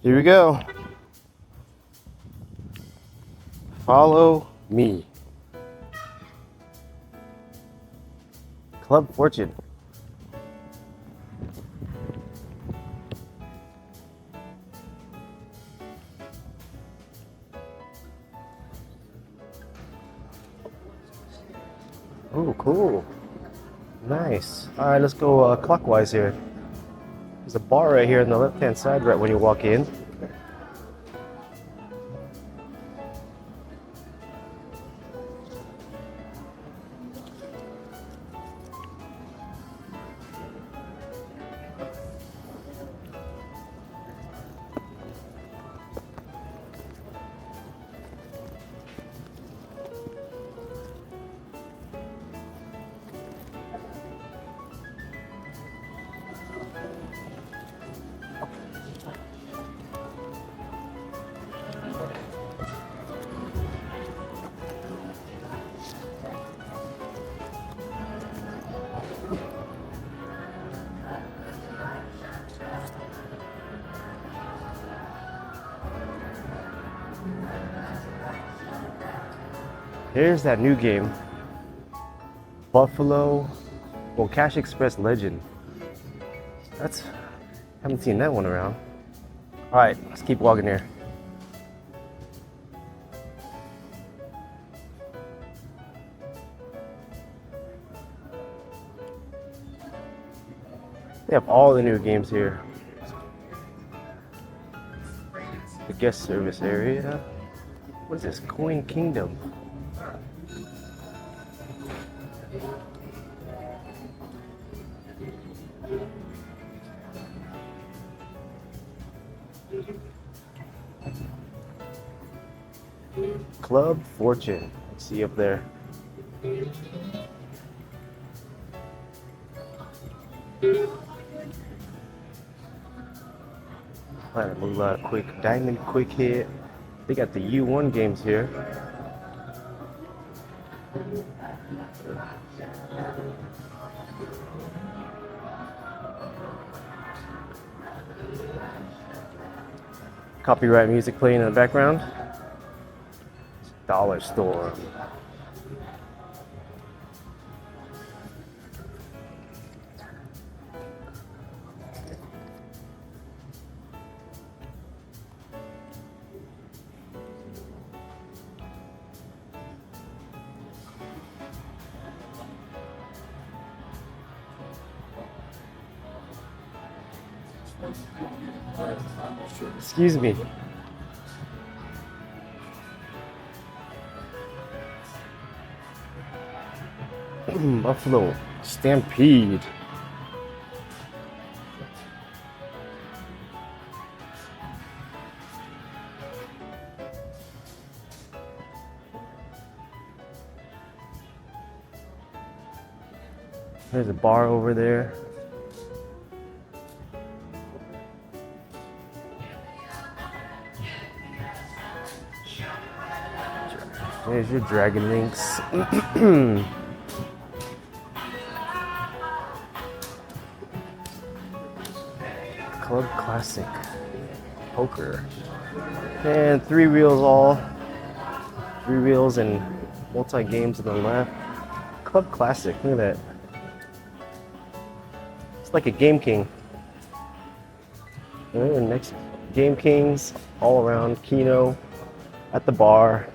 Here we go. Follow me. Club Fortune. Oh, cool. Nice. All right, let's go clockwise here. There's a bar right here on the left-hand side right when you walk in. Here's that new game. Buffalo, well, Cash Express Legend. Haven't seen that one around. All right, let's keep walking here. They have all the new games here. The guest service area. What is this? Coin Kingdom. Club Fortune. Let's see up there. Planet Moolah, quick diamond, quick hit. They got the U1 games here. Copyright music playing in the background. Dollar store. Excuse me. Buffalo Stampede. There's a bar over there. There's your Dragon Links. Club Classic Poker. And three wheels and multi-games on the left. Club Classic, look at that. It's like a Game King. And next, Game Kings all around. Keno at the bar.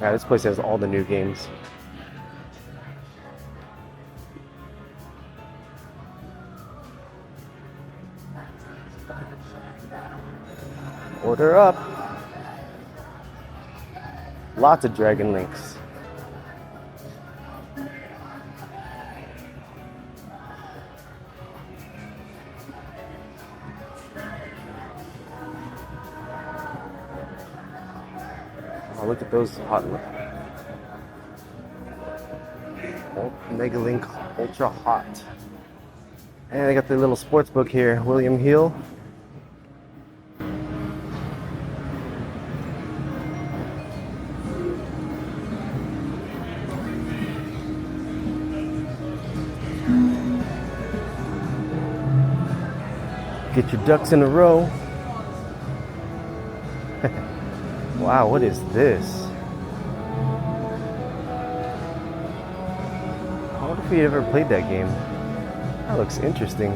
Yeah, this place has all the new games. Order up. Lots of Dragon Links. Oh, look at those hot. Mega Link Ultra Hot. And they got the little sports book here. William Hill. Get your ducks in a row. Wow, what is this? I wonder if we ever played that game. That looks interesting.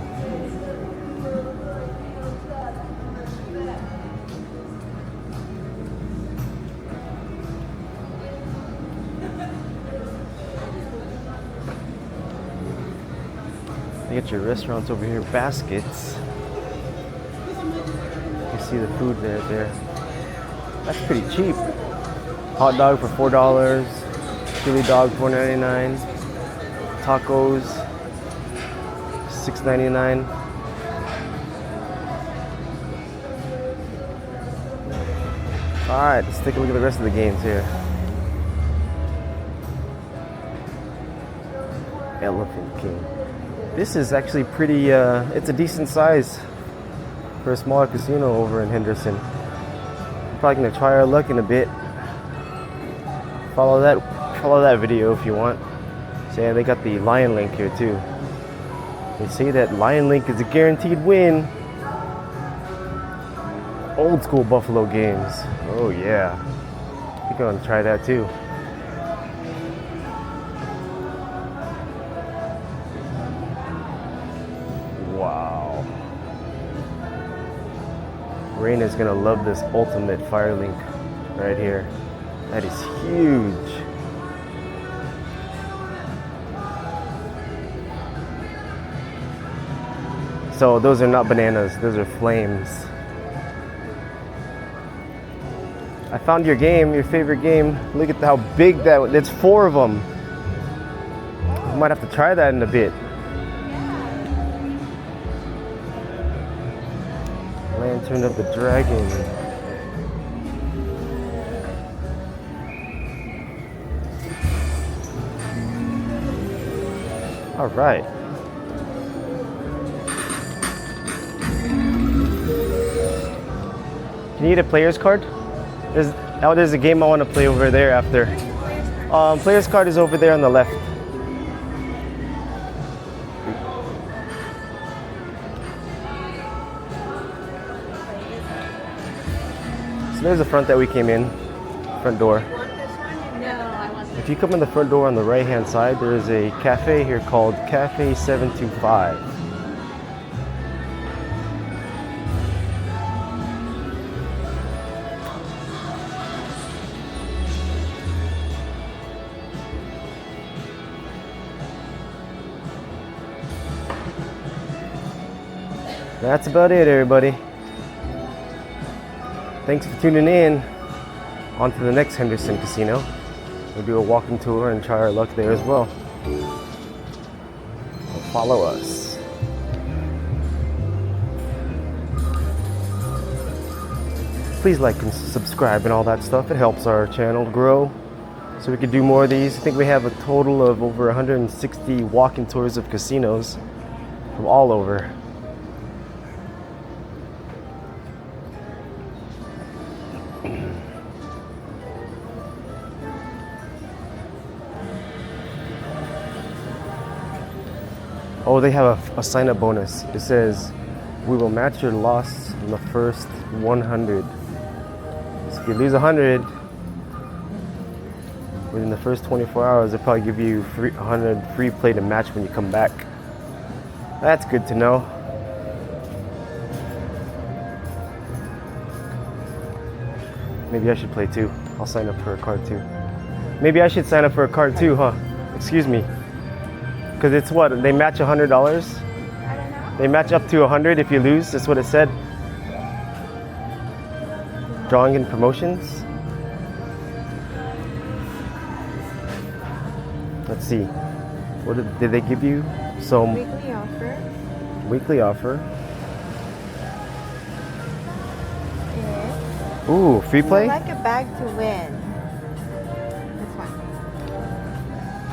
You get your restaurants over here, baskets. You see the food there. That's pretty cheap. Hot dog for $4, chili dog $4.99, tacos $6.99. All right, let's take a look at the rest of the games here. Elephant King. This is actually pretty, it's a decent size for a smaller casino over in Henderson. We're probably gonna try our luck in a bit. Follow that video if you want. So yeah, they got the Lion Link here too. They say that Lion Link is a guaranteed win. Old school Buffalo games. Oh yeah. I think I'm gonna try that too. Wow. Raina's gonna love this ultimate Fire Link right here. That is huge. So those are not bananas, those are flames. I found your game, your favorite game. Look at how big that, it's 4 of them. I might have to try that in a bit. Lantern of the Dragon. All right. Can you get a player's card? There's a game I want to play over there after. Player's card is over there on the left. So there's the front that we came in, front door. If you come in the front door on the right hand side, there is a cafe here called Cafe 725. That's about it, everybody. Thanks for tuning in. On to the next Henderson Casino. We'll do a walking tour and try our luck there as well. Follow us. Please like and subscribe and all that stuff. It helps our channel grow so we can do more of these. I think we have a total of over 160 walking tours of casinos from all over. Oh, they have a sign-up bonus. It says, we will match your loss in the first 100. So if you lose 100, within the first 24 hours, they'll probably give you 100 free play to match when you come back. That's good to know. Maybe I should play too. I'll sign up for a card too. Maybe I should sign up for a card too, huh? Excuse me. Because it's what? They match $100? I don't know. They match up to 100 if you lose. That's what it said. Drawing in promotions. Let's see. What did they give you? Some Weekly offer. weekly offer. Is Ooh, free play? like a bag to win. That's fine.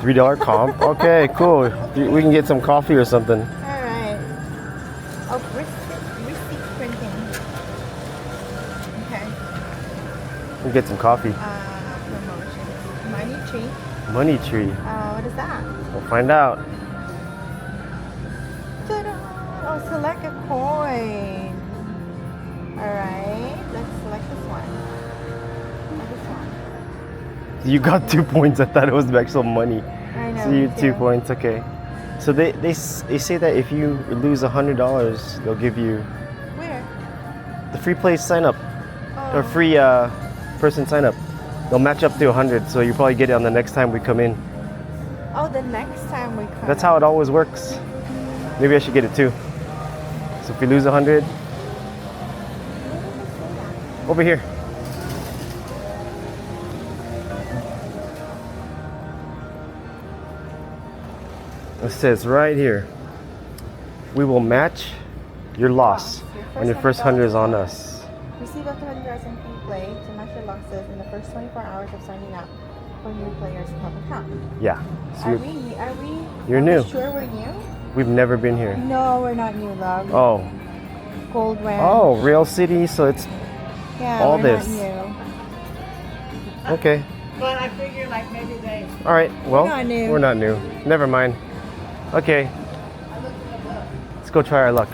$3 comp. Okay, cool. We can get some coffee or something. All right. Oh, receipt printing. Okay. We'll get some coffee. Promotions. Money tree. Money tree. What is that? We'll find out. Ta-da! Oh, select a coin. Alright, let's select this one. This one. You got 2 points. I thought it was the actual money. I know. So you me 2 too. points. Okay. So they say that if you lose $100, they'll give you Where? the free place sign up or Oh. free person sign up. They'll match up to 100, so you probably get it on the next time we come in. Oh, the next time we come. That's how it always works. Maybe I should get it too. So if we lose 100, over here. It says right here, we will match your loss when your first 100 is on us. Receive up to $100 in free play to match your losses in the first 24 hours of signing up for new players' club account. Yeah. So Are we? You're new. Sure we're new? We've never been here. No, we're not new, love. Oh. Gold Ranch. Oh, Rail City, so it's yeah, all we're this. Not new. okay. But I figure like maybe they. All right. Well, not new. we're not new. Never mind. Okay. Let's go try our luck.